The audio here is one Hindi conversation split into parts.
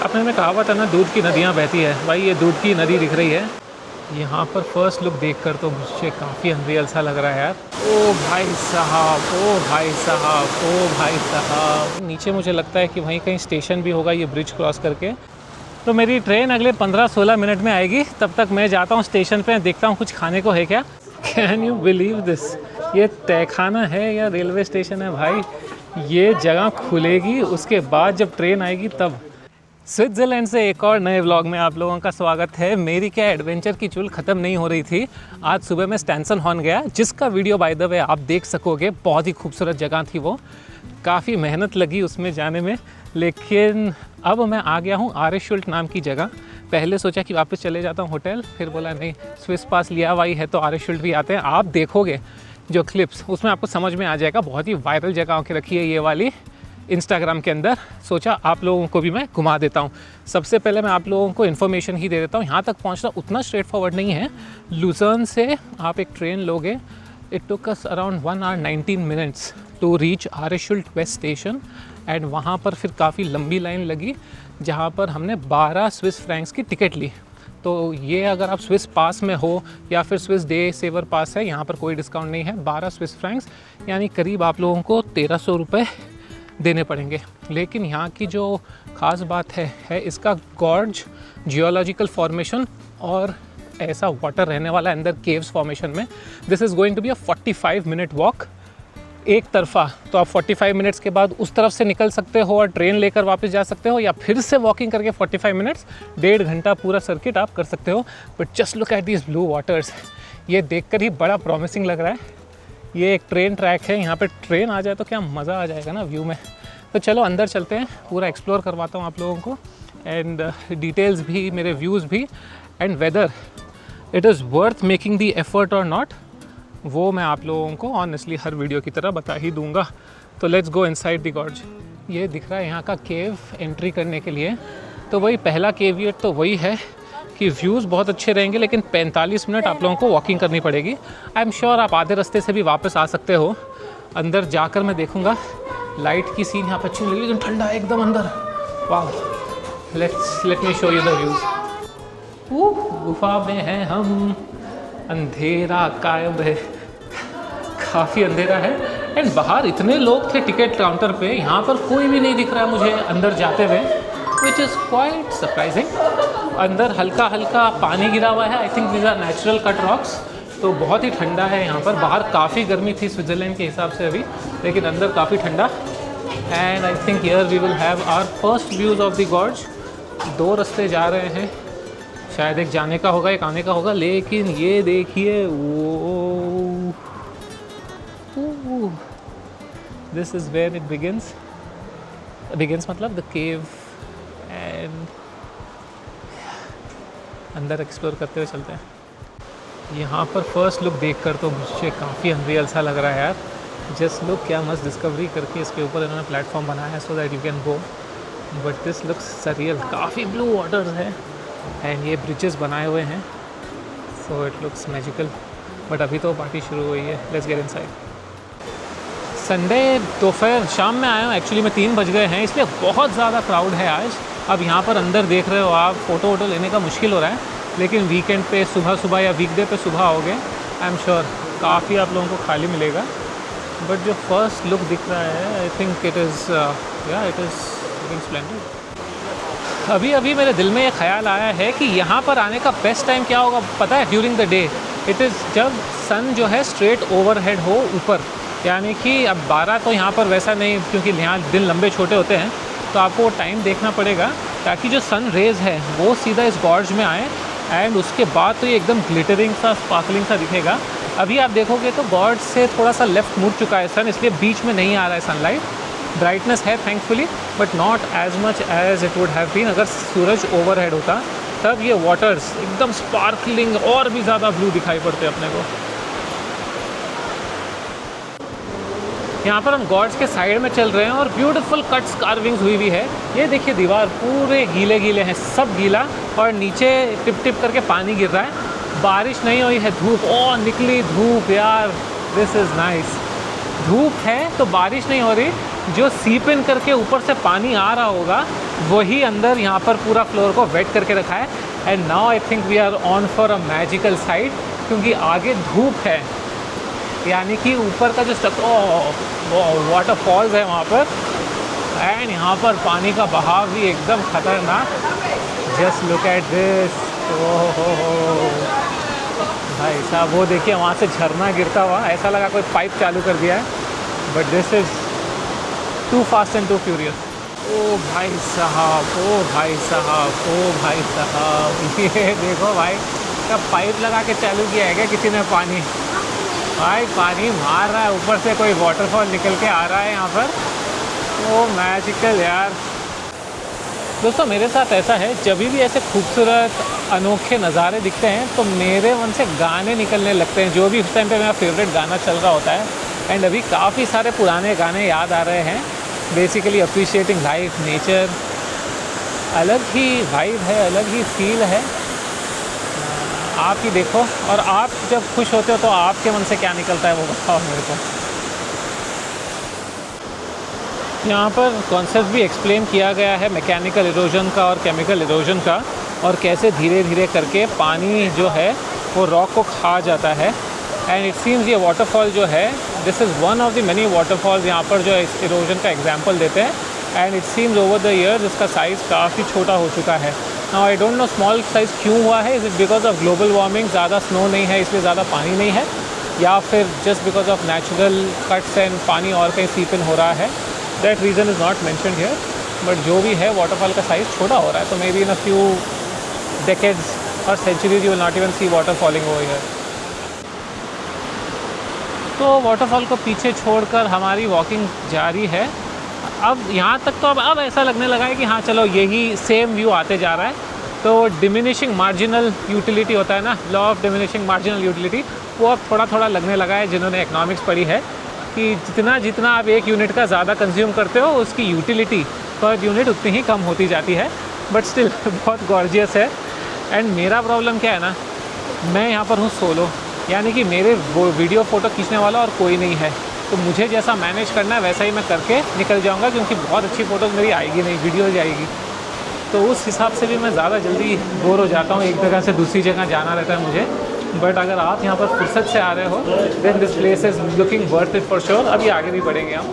आपने में कहावत है ना, दूध की नदियाँ बहती है। भाई ये दूध की नदी दिख रही है यहाँ पर। फर्स्ट लुक देखकर तो मुझे काफ़ी अनरियल सा लग रहा है यार। ओ भाई साहब, ओ भाई साहब, ओ भाई साहब। नीचे मुझे लगता है कि वहीं कहीं स्टेशन भी होगा ये ब्रिज क्रॉस करके। तो मेरी ट्रेन अगले 15-16 मिनट में आएगी। तब तक मैं जाता हूँ स्टेशन पे, देखता हूँ कुछ खाने को है क्या। कैन यू बिलीव दिस, ये तहखाना है या रेलवे स्टेशन है भाई। ये जगह खुलेगी उसके बाद जब ट्रेन आएगी तब। स्विट्ज़रलैंड से एक और नए व्लॉग में आप लोगों का स्वागत है। मेरी क्या एडवेंचर की चुल ख़त्म नहीं हो रही थी। आज सुबह मैं स्टैंसन हॉर्न गया, जिसका वीडियो बाय द वे आप देख सकोगे। बहुत ही खूबसूरत जगह थी वो, काफ़ी मेहनत लगी उसमें जाने में। लेकिन अब मैं आ गया हूँ आरेशुल्ट नाम की जगह। पहले सोचा कि वापस चले जाता हूँ होटल, फिर बोला नहीं, स्विस पास लिया हुआ ही है तो आरेशुल्ट भी आते हैं। आप देखोगे जो क्लिप्स, उसमें आपको समझ में आ जाएगा। बहुत ही वायरल जगह के रखी है ये वाली इंस्टाग्राम के अंदर। सोचा आप लोगों को भी मैं घुमा देता हूँ। सबसे पहले मैं आप लोगों को इन्फॉर्मेशन ही दे देता हूँ। यहाँ तक पहुँचना उतना स्ट्रेट फॉरवर्ड नहीं है। लुजर्न से आप एक ट्रेन लोगे, it took us around 1 hour 19 minutes to reach आरेशुल्ट वेस्ट स्टेशन। एंड वहाँ पर फिर काफ़ी लंबी लाइन लगी, जहाँ पर हमने 12 स्विस फ्रैंक्स की टिकट ली। तो ये अगर आप स्विस पास में हो या फिर स्विस डे सेवर पास है, यहाँ पर कोई डिस्काउंट नहीं है। 12 स्विस फ्रैंक्स यानी करीब आप लोगों को 1300 रुपये देने पड़ेंगे। लेकिन यहाँ की जो ख़ास बात है इसका गॉर्ज जियोलॉजिकल फॉर्मेशन और ऐसा वाटर रहने वाला है अंदर केव्स फॉर्मेशन में। This is going to be a 45 minute walk एक तरफा। तो आप 45 मिनट्स के बाद उस तरफ से निकल सकते हो और ट्रेन लेकर वापस जा सकते हो, या फिर से वॉकिंग करके 45 मिनट्स, 1.5 घंटा पूरा सर्किट आप कर सकते हो। But just look at these blue waters, ये देखकर ही बड़ा प्रॉमिसिंग लग रहा है। ये एक ट्रेन ट्रैक है, यहाँ पे ट्रेन आ जाए तो क्या मज़ा आ जाएगा ना व्यू में। तो चलो अंदर चलते हैं, पूरा एक्सप्लोर करवाता हूँ आप लोगों को। एंड डिटेल्स भी, मेरे व्यूज़ भी, and whether it is worth making the effort और नॉट, वो मैं आप लोगों को ऑनेस्टली हर वीडियो की तरह बता ही दूंगा। तो let's go inside the gorge. ये दिख रहा है यहाँ का केव एंट्री करने के लिए। तो वही पहला केवियट तो वही है कि व्यूज़ बहुत अच्छे रहेंगे, लेकिन 45 मिनट आप लोगों को वॉकिंग करनी पड़ेगी। आई एम श्योर आप आधे रास्ते से भी वापस आ सकते हो। अंदर जाकर मैं देखूंगा। लाइट की सीन यहाँ पर अच्छी लगी, लेकिन ठंडा है एकदम अंदर। वाह, let me show you the views. गुफा में हैं हम, अंधेरा कायम है, काफ़ी अंधेरा है। एंड बाहर इतने लोग थे टिकट काउंटर पे, यहाँ पर कोई भी नहीं दिख रहा है मुझे अंदर जाते हुए, विच इज़ क्वाइट सरप्राइजिंग। अंदर हल्का हल्का पानी गिरा हुआ है। I think these are natural cut rocks. तो बहुत ही ठंडा है यहाँ पर। बाहर काफ़ी गर्मी थी स्विट्ज़रलैंड के हिसाब से अभी, लेकिन अंदर काफ़ी ठंडा। And I think here we will have our first views of the gorge. 2 रास्ते जा रहे हैं, शायद एक जाने का होगा एक आने का होगा। लेकिन ये देखिए, वो this is where it begins मतलब द केव। एंड अंदर एक्सप्लोर करते हुए चलते हैं। यहाँ पर फर्स्ट लुक देखकर तो मुझे काफ़ी अनरियल सा लग रहा है यार। जस्ट लुक, क्या मस्त डिस्कवरी करके इसके ऊपर इन्होंने प्लेटफॉर्म बनाया है so that you can go. But this looks surreal. काफ़ी ब्लू वाटर्स है एंड ये ब्रिजेस बनाए हुए हैं, so it looks magical. But अभी तो पार्टी शुरू हुई है। Let's get inside. संडे दोपहर शाम में आया हूँ, एक्चुअली में 3 बज गए हैं, इसलिए बहुत ज़्यादा क्राउड है आज। अब यहाँ पर अंदर देख रहे हो आप, फ़ोटो वोटो लेने का मुश्किल हो रहा है। लेकिन वीकेंड पे सुबह या वीकडे पे सुबह आओगे, आई एम श्योर काफ़ी आप लोगों को खाली मिलेगा। बट जो फर्स्ट लुक दिख रहा है, I think it is looking splendid. अभी मेरे दिल में ये ख्याल आया है कि यहाँ पर आने का बेस्ट टाइम क्या होगा पता है? During the day. It is जब सन जो है स्ट्रेट ओवरहेड हो ऊपर, यानी कि अब 12 तो यहाँ पर वैसा नहीं, क्योंकि यहाँ दिन लंबे छोटे होते हैं, तो आपको वो टाइम देखना पड़ेगा ताकि जो सन रेज़ है वो सीधा इस गॉर्ज में आए। एंड उसके बाद तो ये एकदम ग्लिटरिंग सा, स्पार्कलिंग सा दिखेगा। अभी आप देखोगे तो गॉर्ज से थोड़ा सा लेफ़्ट मुड़ चुका है सन, इसलिए बीच में नहीं आ रहा है सनलाइट। ब्राइटनेस है thankfully, but not as much as it would have been अगर सूरज ओवरहेड होता। तब ये वाटर्स एकदम स्पार्कलिंग और भी ज़्यादा ब्लू दिखाई पड़ते अपने को। यहाँ पर हम गॉर्ज के साइड में चल रहे हैं और ब्यूटीफुल कट्स कार्विंग्स हुई हुई है। ये देखिए दीवार पूरे गीले हैं, सब गीला, और नीचे टिप टिप करके पानी गिर रहा है। बारिश नहीं हुई है, धूप, ओ निकली धूप यार, दिस इज़ नाइस। धूप है तो बारिश नहीं हो रही, जो सीप इन करके ऊपर से पानी आ रहा होगा वही अंदर यहाँ पर पूरा फ्लोर को वेट करके रखा है। And now I think we are on for a magical side, क्योंकि आगे धूप है, यानी कि ऊपर का जो वाटरफॉल्स है वहाँ पर, एंड यहाँ पर पानी का बहाव भी एकदम ख़तरनाक। Just look at this. ओहो भाई साहब, वो देखिए वहाँ से झरना गिरता हुआ, ऐसा लगा कोई पाइप चालू कर दिया है। But this is too fast and too furious. ओ भाई साहब, ओ भाई साहब, ओ भाई साहब, ये देखो भाई, क्या पाइप लगा के चालू किया है क्या किसी ने पानी? भाई पानी मार रहा है ऊपर से, कोई वाटरफॉल निकल के आ रहा है यहाँ पर। ओ मैजिकल यार। दोस्तों मेरे साथ ऐसा है, जब भी ऐसे खूबसूरत अनोखे नज़ारे दिखते हैं तो मेरे मन से गाने निकलने लगते हैं, जो भी उस टाइम पे मेरा फेवरेट गाना चल रहा होता है। एंड अभी काफ़ी सारे पुराने गाने याद आ रहे हैं। बेसिकली अप्रिशिएटिंग लाइफ, नेचर, अलग ही वाइब है, अलग ही फील है। आप ही देखो, और आप जब खुश होते हो तो आपके मन से क्या निकलता है वो बताओ मेरे को। यहाँ पर कॉन्सेप्ट भी एक्सप्लेन किया गया है मैकेनिकल इरोजन का और केमिकल इरोजन का, और कैसे धीरे धीरे करके पानी जो है वो रॉक को खा जाता है। एंड इट सीम्स ये वाटरफॉल जो है, this is one of the many waterfalls यहाँ पर जो इरोजन का एग्जांपल देते हैं। And it seems over the years इसका साइज़ काफ़ी छोटा हो चुका है। Now I don't know small size क्यों हुआ है। Is it because of global warming, ज़्यादा स्नो नहीं है इसलिए ज़्यादा पानी नहीं है, या फिर just because of natural cuts and पानी और कहीं सीप इन हो रहा है? That reason is not mentioned here. But जो भी है, वाटरफॉल का साइज़ छोटा हो रहा है, तो maybe in a few decades और centuries you will not even see water falling over here. तो वाटरफॉल को पीछे छोड़कर हमारी वॉकिंग जारी है। अब यहाँ तक तो अब ऐसा लगने लगा है कि हाँ चलो यही सेम व्यू आते जा रहा है। तो डिमिनिशिंग मार्जिनल यूटिलिटी होता है ना, law of diminishing marginal utility, वो अब थोड़ा थोड़ा लगने लगा है जिन्होंने इकोनॉमिक्स पढ़ी है, कि जितना जितना आप एक यूनिट का ज़्यादा कंज्यूम करते हो उसकी यूटिलिटी पर यूनिट उतनी ही कम होती जाती है। बट स्टिल बहुत गॉर्जियस है। एंड मेरा प्रॉब्लम क्या है ना, मैं यहाँ पर हूँ सोलो, यानी कि मेरे वो वीडियो फ़ोटो खींचने वाला और कोई नहीं है। तो मुझे जैसा मैनेज करना है वैसा ही मैं करके निकल जाऊँगा, क्योंकि बहुत अच्छी फ़ोटोज़ मेरी आएगी नहीं, वीडियो जाएगी। तो उस हिसाब से भी मैं ज़्यादा जल्दी बोर हो जाता हूँ, एक जगह से दूसरी जगह जाना रहता है मुझे। बट अगर आप यहाँ पर फुर्सत से आ रहे हो, then this place is looking worth it for sure. अभी आगे भी बढ़ेंगे हम।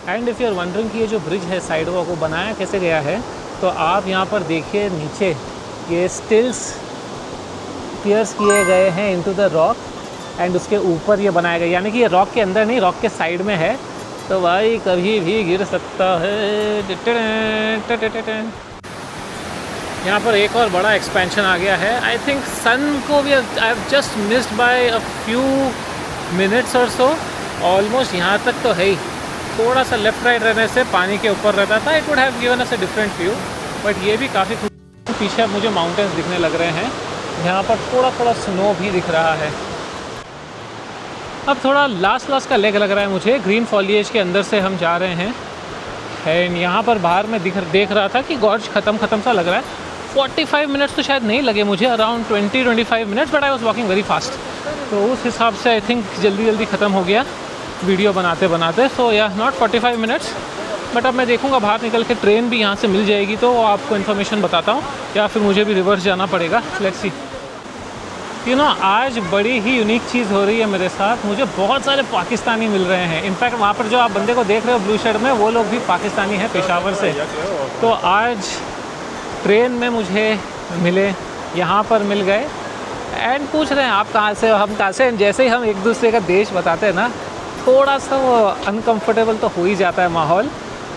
And if you are wondering कि ये जो ब्रिज है साइड वॉक, वो बनाया कैसे गया है, तो आप यहाँ पर देखिए नीचे ये स्टिल्स पियर्स किए गए हैं इनटू द रॉक, एंड उसके ऊपर ये बनाया गया, यानी कि ये रॉक के अंदर नहीं, रॉक के साइड में है। तो भाई कभी भी गिर सकता है। यहाँ पर एक और बड़ा एक्सपेंशन आ गया है। आई थिंक सन को भी I have just missed by a few minutes और सो। ऑलमोस्ट यहाँ तक तो है ही, थोड़ा सा लेफ्ट राइट रहने से पानी के ऊपर रहता था, it would have given us a different view. But ये भी काफ़ी पीछे अब मुझे माउंटेन्स दिखने लग रहे हैं, यहाँ पर थोड़ा थोड़ा स्नो भी दिख रहा है। अब थोड़ा लास्ट का लेग लग रहा है मुझे, ग्रीन फॉलिएज के अंदर से हम जा रहे हैं। एंड यहाँ पर बाहर में देख रहा था कि गॉर्ज ख़त्म सा लग रहा है। 45 मिनट्स तो शायद नहीं लगे मुझे, around 20-25 minutes, but I was walking very fast. तो उस हिसाब से आई थिंक जल्दी ख़त्म हो गया वीडियो बनाते। सो या नॉट 45 मिनट्स। बट अब मैं देखूँगा बाहर निकल के ट्रेन भी यहाँ से मिल जाएगी तो आपको इन्फॉर्मेशन बताता हूँ, या फिर मुझे भी रिवर्स जाना पड़ेगा। Let's see. यू नो, आज बड़ी ही यूनिक चीज़ हो रही है मेरे साथ। मुझे बहुत सारे पाकिस्तानी मिल रहे हैं। इनफैक्ट वहाँ पर जो आप बंदे को देख रहे हो ब्लू शर्ट में, वो लोग भी पाकिस्तानी हैं, पेशावर से। तो आज ट्रेन में मुझे मिले, यहाँ पर मिल गए, एंड पूछ रहे हैं आप कहाँ से हो, हम कहाँ से। जैसे ही हम एक दूसरे का देश बताते हैं ना, थोड़ा सा वो अनकम्फर्टेबल तो हो ही जाता है माहौल,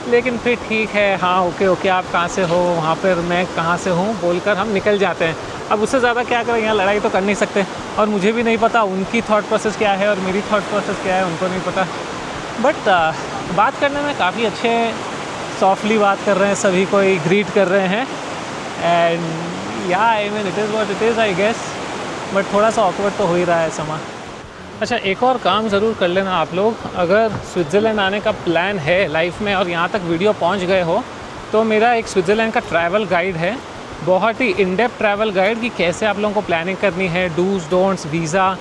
लेकिन फिर ठीक है, हाँ ओके आप कहाँ से हो, वहाँ पर मैं कहाँ से हूँ बोलकर हम निकल जाते हैं। अब उससे ज़्यादा क्या करें, यहाँ लड़ाई तो कर नहीं सकते, और मुझे भी नहीं पता उनकी थॉट प्रोसेस क्या है और मेरी थॉट प्रोसेस क्या है, उनको नहीं पता। बट बात करने में काफ़ी अच्छे, सॉफ्टली बात कर रहे हैं, सभी को ही ग्रीट कर रहे हैं। एंड या I mean it is what it is I guess. But थोड़ा सा ऑकवर्ड तो हो ही रहा है समा। अच्छा, एक और काम ज़रूर कर लेना आप लोग, अगर स्विट्ज़रलैंड आने का प्लान है लाइफ में और यहाँ तक वीडियो पहुँच गए हो, तो मेरा एक स्विट्ज़रलैंड का ट्रैवल गाइड है, बहुत ही इन डेप्थ ट्रैवल गाइड, कि कैसे आप लोगों को प्लानिंग करनी है, dos don'ts, visa,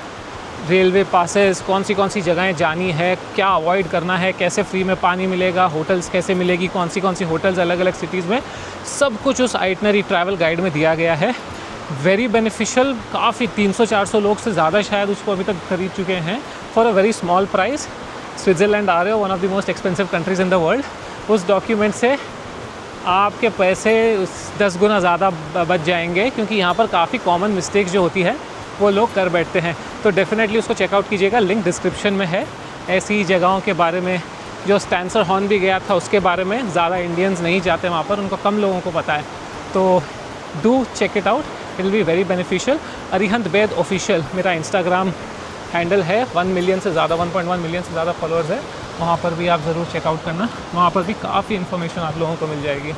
railway passes, कौन सी जगहें जानी है, क्या अवॉइड करना है, कैसे फ्री में पानी मिलेगा, होटल्स कैसे मिलेगी, कौन सी होटल्स अलग अलग सिटीज़ में, सब कुछ उस आइटनरी ट्रैवल गाइड में दिया गया है। वेरी बेनिफिशियल, काफ़ी 300-400 लोग से ज़्यादा शायद उसको अभी तक खरीद चुके हैं for a very small price. Switzerland आ रहे हो, one of the most expensive countries in the world, उस डॉक्यूमेंट से आपके पैसे 10 गुना ज़्यादा बच जाएंगे, क्योंकि यहाँ पर काफ़ी कॉमन मिस्टेक्स जो होती है वो लोग कर बैठते हैं। तो डेफिनेटली उसको चेकआउट कीजिएगा, लिंक डिस्क्रिप्शन में है। ऐसी जगहों के बारे में, जो स्टैंसर हॉर्न भी गया था उसके बारे में ज़्यादा इंडियंस नहीं जाते वहाँ पर, उनको कम लोगों को पता है, तो do check it out, it will be very beneficial. Arihant Baid official मेरा इंस्टाग्राम हैंडल है, 1 मिलियन से ज़्यादा, 1.1 मिलियन से ज़्यादा फॉलोअर्स है, वहाँ पर भी आप ज़रूर चेकआउट करना, वहाँ पर भी काफ़ी इन्फॉर्मेशन आप लोगों को मिल जाएगी।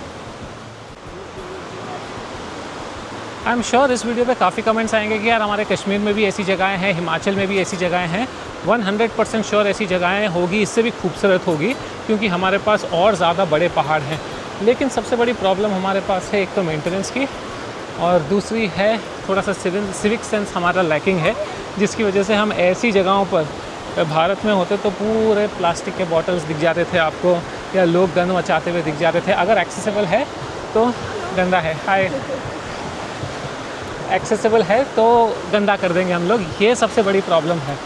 आई एम श्योर इस वीडियो पे काफ़ी कमेंट्स आएंगे कि यार हमारे कश्मीर में भी ऐसी जगहें हैं, हिमाचल में भी ऐसी जगहें हैं। 100% श्योर ऐसी जगहें होगी, इससे भी खूबसूरत होगी, क्योंकि हमारे पास और ज़्यादा बड़े पहाड़ हैं। लेकिन सबसे बड़ी प्रॉब्लम हमारे पास है एक तो मेंटेनेंस की, और दूसरी है थोड़ा सा सिविक सेंस हमारा लैकिंग है, जिसकी वजह से हम ऐसी जगहों पर, भारत में होते तो पूरे प्लास्टिक के बॉटल्स दिख जाते थे आपको, या लोग गंद मचाते हुए दिख जाते थे। अगर एक्सेसिबल है तो गंदा है, हाय, एक्सेसिबल है तो गंदा कर देंगे हम लोग, ये सबसे बड़ी प्रॉब्लम है।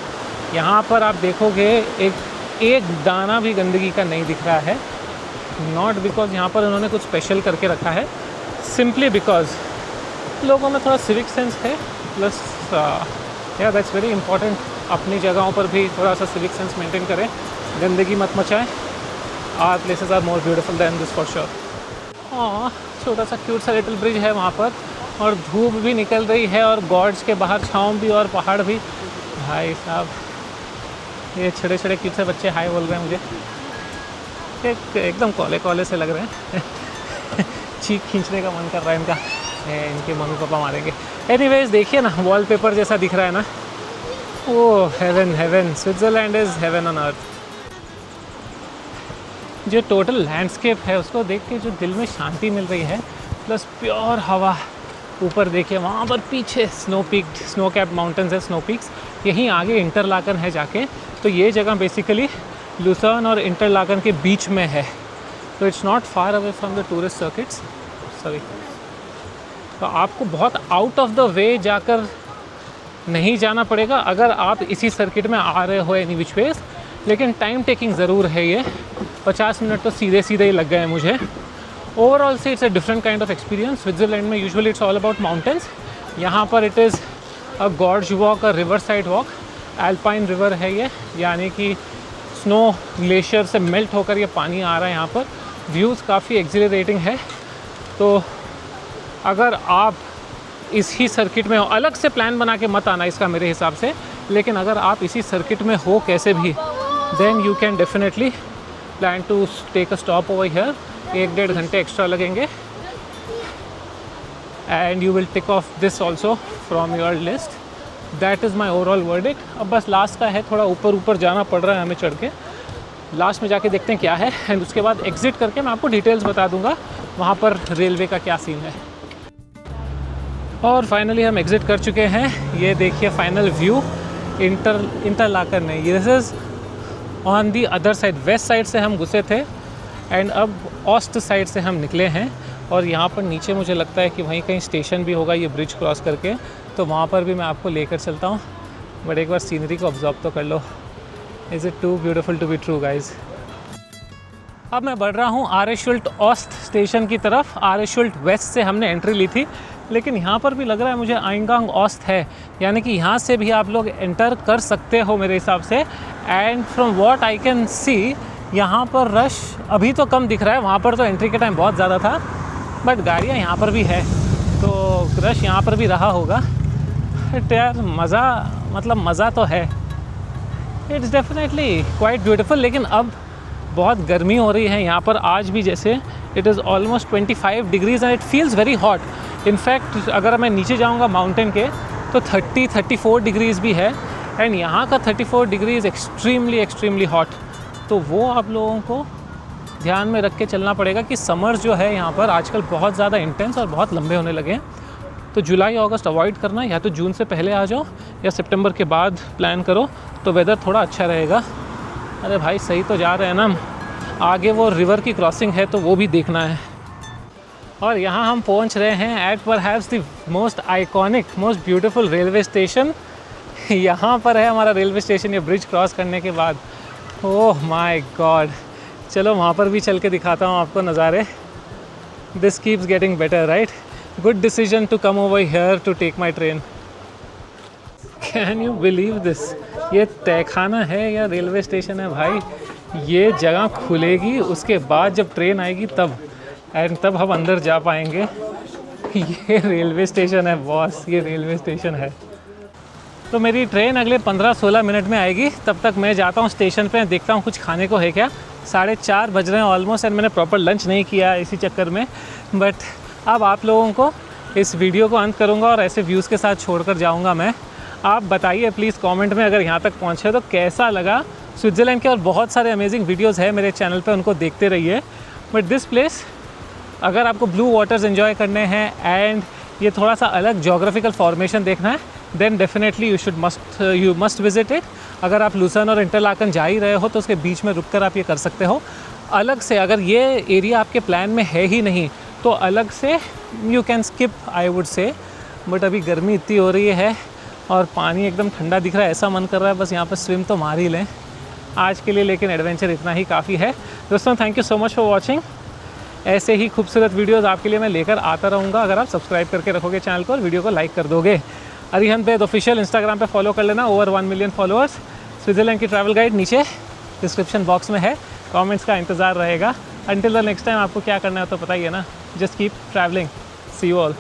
यहाँ पर आप देखोगे एक दाना भी गंदगी का नहीं दिख रहा है, नॉट बिकॉज यहाँ पर उन्होंने कुछ स्पेशल करके रखा है, सिंपली बिकॉज लोगों में थोड़ा सिविक सेंस है, प्लस या दैट्स वेरी इंपॉर्टेंट। अपनी जगहों पर भी थोड़ा सा सिविक सेंस मेंटेन करें, गंदगी मत मचाएं। Our places are more beautiful than this for sure. हाँ, छोटा सा क्यूट सा लिटिल ब्रिज है वहाँ पर, और धूप भी निकल रही है, और गॉर्ड्स के बाहर छाँव भी और पहाड़ भी। भाई साहब, ये छोटे छोटे क्यूट से बच्चे हाय बोल रहे हैं मुझे, एकदम कॉले से लग रहे हैं चीख खींचने का मन कर रहा है इनका, इनके मम्मी पापा मारेंगे। एनीवेज देखिए ना, वॉलपेपर जैसा दिख रहा है ना, oh heaven, Switzerland is heaven on earth. जो टोटल लैंडस्केप है उसको देख के जो दिल में शांति मिल रही है, प्लस प्योर हवा। ऊपर देखिए वहाँ पर पीछे स्नो कैप्ड माउंटेन्स है, स्नो पीक्स, यहीं आगे इंटरलाकन है जाके। तो ये जगह बेसिकली लुसर्न और इंटरलाकन के बीच में है, तो it's not far away from the tourist circuits. Sorry, तो आपको बहुत आउट ऑफ द वे जाकर नहीं जाना पड़ेगा अगर आप इसी सर्किट में आ रहे हो एनी विच वेज, लेकिन टाइम टेकिंग ज़रूर है ये। 50 मिनट तो सीधे ही लग गए मुझे। ओवरऑल से it's a different kind of experience. Switzerland में usually it's all about mountains, यहाँ पर it is a gorge walk, a river side walk. Alpine river है ये, यानी कि स्नो ग्लेशियर से मेल्ट होकर ये पानी आ रहा है यहाँ पर। व्यूज़ काफ़ी एक्सिलरेटिंग है। तो अगर आप इसी सर्किट में हो, अलग से प्लान बना के मत आना इसका मेरे हिसाब से, लेकिन अगर आप इसी सर्किट में हो कैसे भी, then you can definitely plan to take a stop over here. 1-1.5 घंटे एक्स्ट्रा लगेंगे, and you will tick off this also from your list. That is my overall verdict. अब बस लास्ट का है, थोड़ा ऊपर जाना पड़ रहा है हमें चढ़ के, लास्ट में जाके देखते हैं क्या है, एंड उसके बाद एग्ज़िट करके मैं आपको डिटेल्स बता दूंगा वहाँ पर रेलवे का क्या सीन है। और फाइनली हम एग्ज़िट कर चुके हैं। ये देखिए फाइनल व्यू इंटरलाकन में। ये this is on the other side, west side से हम घुसे थे एंड अब ऑस्ट साइड से हम निकले हैं। और यहाँ पर नीचे मुझे लगता है कि वहीं कहीं स्टेशन भी होगा ये ब्रिज क्रॉस करके, तो वहाँ पर भी मैं आपको लेकर चलता हूँ। बट एक बार सीनरी को ऑब्जर्व तो कर लो। Is it too beautiful to be true guys. अब मैं बढ़ रहा हूँ आरेशुल्ट ऑस्ट स्टेशन की तरफ। आरेशुल्ट वेस्ट से हमने एंट्री ली थी, लेकिन यहाँ पर भी लग रहा है मुझे आइंगांग ऑस्ट है, यानी कि यहाँ से भी आप लोग एंटर कर सकते हो मेरे हिसाब से। And from what I can see यहाँ पर रश अभी तो कम दिख रहा है, वहाँ पर तो एंट्री के टाइम बहुत ज़्यादा था, बट गाड़ियाँ यहाँ पर भी है तो रश यहाँ पर भी रहा होगा। बट यार मज़ा तो है। It's definitely quite beautiful. लेकिन अब बहुत गर्मी हो रही है यहाँ पर आज भी, जैसे it is almost 25 degrees and it feels very hot. In fact अगर मैं नीचे जाऊँगा माउंटेन के तो 30-34 डिग्रीज़ भी है, एंड यहाँ का 34 डिग्रीज़ एक्सट्रीमली हॉट। तो वो आप लोगों को ध्यान में रख के चलना पड़ेगा कि समर्स जो है यहाँ पर आजकल बहुत ज़्यादा इंटेंस और बहुत लंबे होने लगे हैं। तो जुलाई अगस्त अवॉइड करना, या तो जून से पहले आ जाओ या सितंबर के बाद प्लान करो, तो वेदर थोड़ा अच्छा रहेगा। अरे भाई सही तो जा रहे हैं ना, आगे वो रिवर की क्रॉसिंग है तो वो भी देखना है। और यहाँ हम पहुँच रहे हैं at perhaps the most iconic, most beautiful railway station. यहाँ पर है हमारा रेलवे स्टेशन, ये ब्रिज क्रॉस करने के बाद। ओह माय गॉड, चलो वहाँ पर भी चल के दिखाता हूँ आपको नज़ारे। This keeps getting better right, good decision to come over here to take my train. Can you believe this, ये तहखाना है या रेलवे स्टेशन है भाई। ये जगह खुलेगी उसके बाद जब ट्रेन आएगी तब, एंड तब हम अंदर जा पाएंगे। ये रेलवे स्टेशन है बॉस, ये रेलवे स्टेशन है। तो मेरी ट्रेन अगले 15-16 मिनट में आएगी, तब तक मैं जाता हूँ स्टेशन पे, देखता हूँ कुछ खाने को है क्या। 4:30 बज रहे हैं ऑलमोस्ट, एंड मैंने प्रॉपर लंच नहीं किया इसी चक्कर में। बट अब आप लोगों को इस वीडियो को अंत करूँगा और ऐसे व्यूज़ के साथ छोड़कर जाऊँगा मैं। आप बताइए प्लीज़ कमेंट में, अगर यहाँ तक पहुँचे तो कैसा लगा स्विट्ज़रलैंड के। और बहुत सारे अमेजिंग वीडियोज़ है मेरे चैनल पर, उनको देखते रहिए। बट दिस प्लेस, अगर आपको ब्लू वाटर्स एंजॉय करने हैं एंड ये थोड़ा सा अलग जोग्राफिकल फॉर्मेशन देखना है, then definitely you must visit it. अगर आप लुसन और इंटरलाकन जा ही रहे हो तो उसके बीच में रुककर आप ये कर सकते हो। अलग से अगर ये एरिया आपके प्लान में है ही नहीं तो अलग से you can skip I would say. But अभी गर्मी इतनी हो रही है और पानी एकदम ठंडा दिख रहा है, ऐसा मन कर रहा है बस यहाँ पर स्विम तो मार ही लें आज के लिए। लेकिन एडवेंचर इतना ही काफ़ी है दोस्तों। Thank you so much for watching. ऐसे ही खूबसूरत वीडियोस आपके लिए मैं लेकर आता रहूँगा अगर आप सब्सक्राइब करके रखोगे चैनल को और वीडियो को लाइक कर दोगे। अरिहंत वैद ऑफिशियल इंस्टाग्राम पे फॉलो कर लेना, ओवर 1 मिलियन फॉलोअर्स। स्विट्ज़रलैंड की ट्रैवल गाइड नीचे डिस्क्रिप्शन बॉक्स में है, कमेंट्स का इंतज़ार रहेगा। अंटिल द नेक्स्ट टाइम, आपको क्या करना है तो पता ही है ना, just keep travelling. See you all.